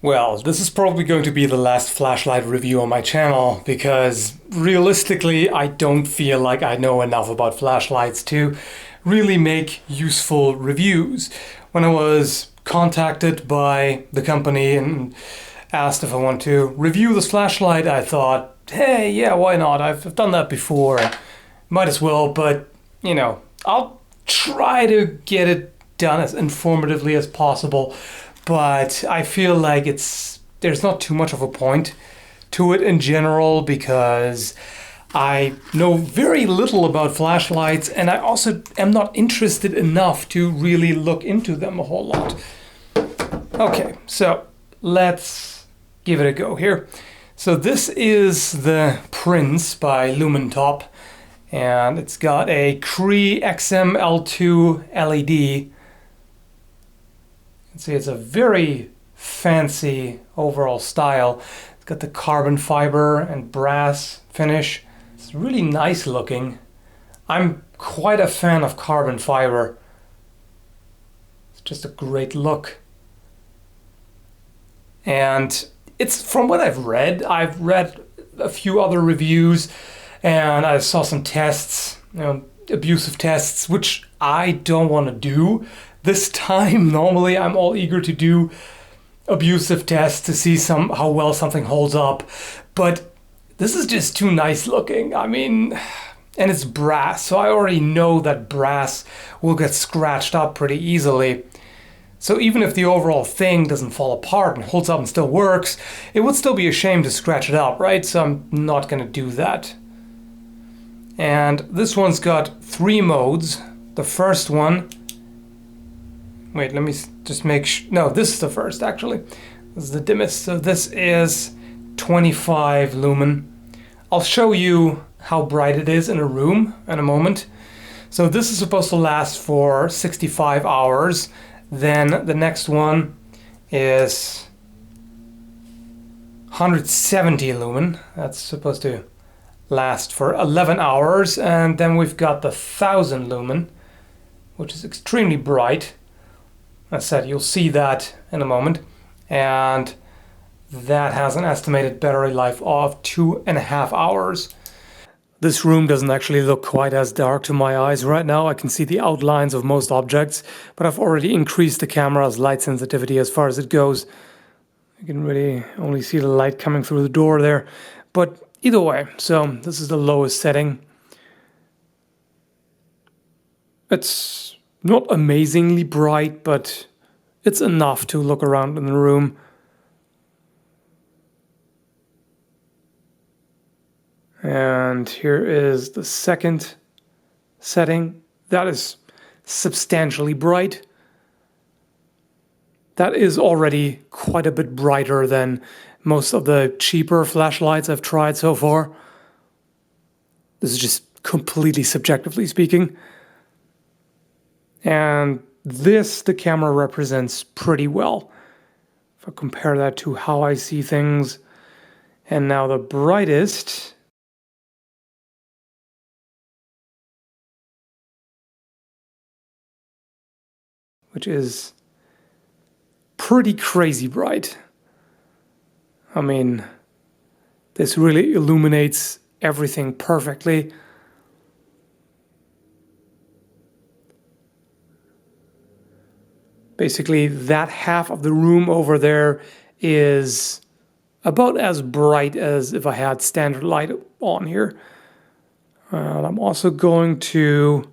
Well, this is probably going to be the last flashlight review on my channel because realistically I don't feel like I know enough about flashlights to really make useful reviews. When I was contacted by the company and asked if I want to review this flashlight, I thought, hey, yeah, why not? I've done that before. Might as well, but you know, I'll try to get it done as informatively as possible. But I feel like there's not too much of a point to it in general because I know very little about flashlights and I also am not interested enough to really look into them a whole lot. Okay, so let's give it a go here. So this is the Prince by Lumintop and it's got a Cree XM-L2 LED. See, it's a very fancy overall style. It's got the carbon fiber and brass finish. It's really nice looking. I'm quite a fan of carbon fiber. It's just a great look. And it's, from what I've read a few other reviews and I saw some tests, abusive tests, which I don't want to do. This time, normally I'm all eager to do abusive tests to see how well something holds up, but this is just too nice looking. I mean, and it's brass, so I already know that brass will get scratched up pretty easily. So even if the overall thing doesn't fall apart and holds up and still works, it would still be a shame to scratch it up, right? So I'm not gonna do that. And this one's got 3 modes. The first one, wait, let me just make sure. No, this is the first, actually. This is the dimmest. So this is 25 lumen. I'll show you how bright it is in a room in a moment. So this is supposed to last for 65 hours. Then the next one is 170 lumen. That's supposed to last for 11 hours. And then we've got the 1000 lumen, which is extremely bright. As I said, you'll see that in a moment. And that has an estimated battery life of 2.5 hours. This room doesn't actually look quite as dark to my eyes right now. I can see the outlines of most objects, but I've already increased the camera's light sensitivity as far as it goes. You can really only see the light coming through the door there. But either way, so this is the lowest setting. It's not amazingly bright, but it's enough to look around in the room. And here is the second setting. That is substantially bright. That is already quite a bit brighter than most of the cheaper flashlights I've tried so far. This is just completely subjectively speaking. And this, the camera represents pretty well. If I compare that to how I see things. And now the brightest, which is pretty crazy bright. I mean, this really illuminates everything perfectly. Basically, that half of the room over there is about as bright as if I had standard light on here. I'm also going to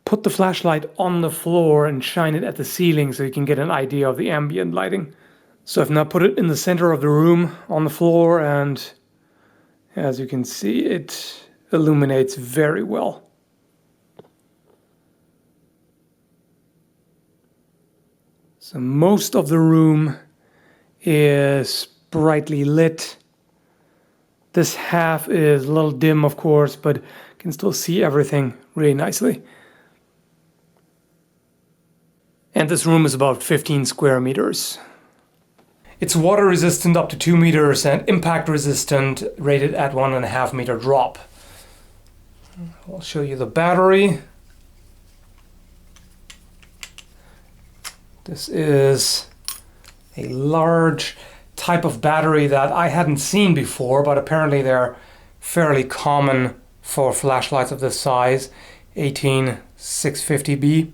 put the flashlight on the floor and shine it at the ceiling so you can get an idea of the ambient lighting. So I've now put it in the center of the room on the floor, and as you can see, it illuminates very well. So most of the room is brightly lit. This half is a little dim, of course, but can still see everything really nicely. And this room is about 15 square meters. It's water resistant up to 2 meters and impact resistant, rated at 1.5 meter drop. I'll show you the battery. This is a large type of battery that I hadn't seen before, but apparently they're fairly common for flashlights of this size. 18650B.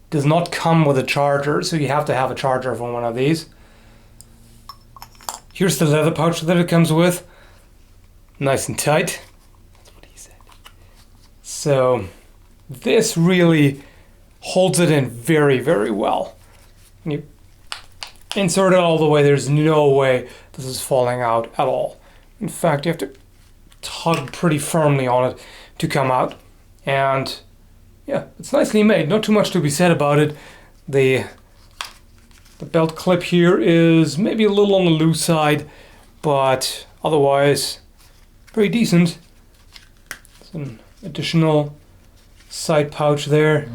Does not come with a charger, so you have to have a charger for one of these. Here's the leather pouch that it comes with. Nice and tight. That's what he said. So this really holds it in very, very well. And you insert it all the way. There's no way this is falling out at all. In fact, you have to tug pretty firmly on it to come out. And yeah, it's nicely made. Not too much to be said about it. The belt clip here is maybe a little on the loose side, but otherwise pretty decent. Some additional side pouch there.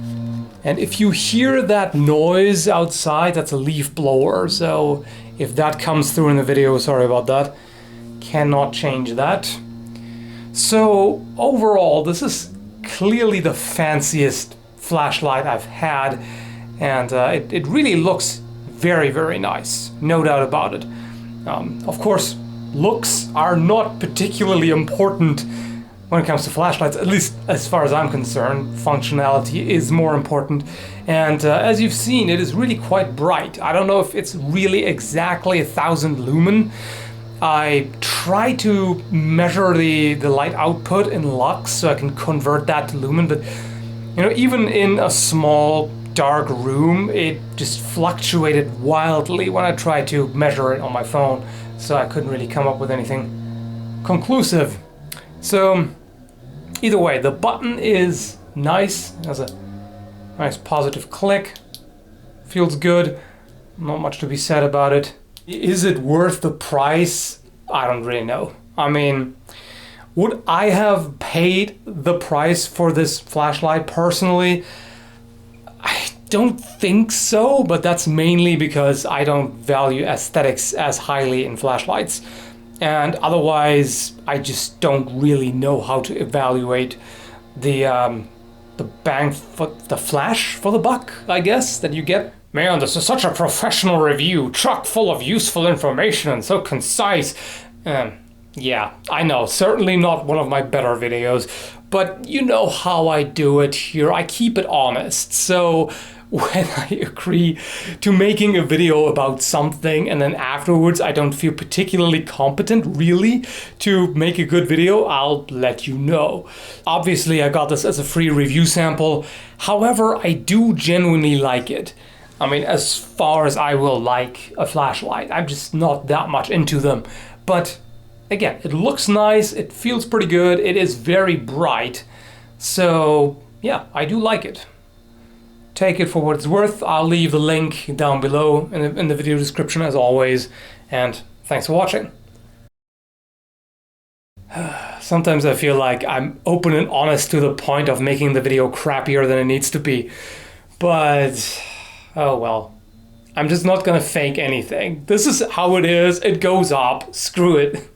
And if you hear that noise outside, that's a leaf blower. So if that comes through in the video, sorry about that. Cannot change that. So overall, this is clearly the fanciest flashlight I've had, and it really looks very, very nice, no doubt about it. Of course, looks are not particularly important when it comes to flashlights, at least as far as I'm concerned. Functionality is more important, and as you've seen, it is really quite bright. I don't know if it's really exactly 1000 lumen. I try to measure the light output in lux so I can convert that to lumen, but you know, even in a small dark room, it just fluctuated wildly when I tried to measure it on my phone, so I couldn't really come up with anything conclusive. So either way, the button is nice. It has a nice positive click, feels good, not much to be said about it. Is it worth the price? I don't really know. I mean, would I have paid the price for this flashlight personally? I don't think so, but that's mainly because I don't value aesthetics as highly in flashlights. And otherwise, I just don't really know how to evaluate the bang for the flash for the buck, I guess, that you get. Man, this is such a professional review, chock full of useful information and so concise. Yeah, I know, certainly not one of my better videos, but you know how I do it here. I keep it honest. So when I agree to making a video about something and then afterwards I don't feel particularly competent really to make a good video, I'll let you know. Obviously, I got this as a free review sample. However, I do genuinely like it. I mean, as far as I will like a flashlight, I'm just not that much into them. But again, it looks nice, it feels pretty good, it is very bright. So yeah, I do like it. Take it for what it's worth. I'll leave the link down below in the video description as always. And thanks for watching. Sometimes I feel like I'm open and honest to the point of making the video crappier than it needs to be. But oh well, I'm just not gonna fake anything. This is how it is, it goes up, screw it.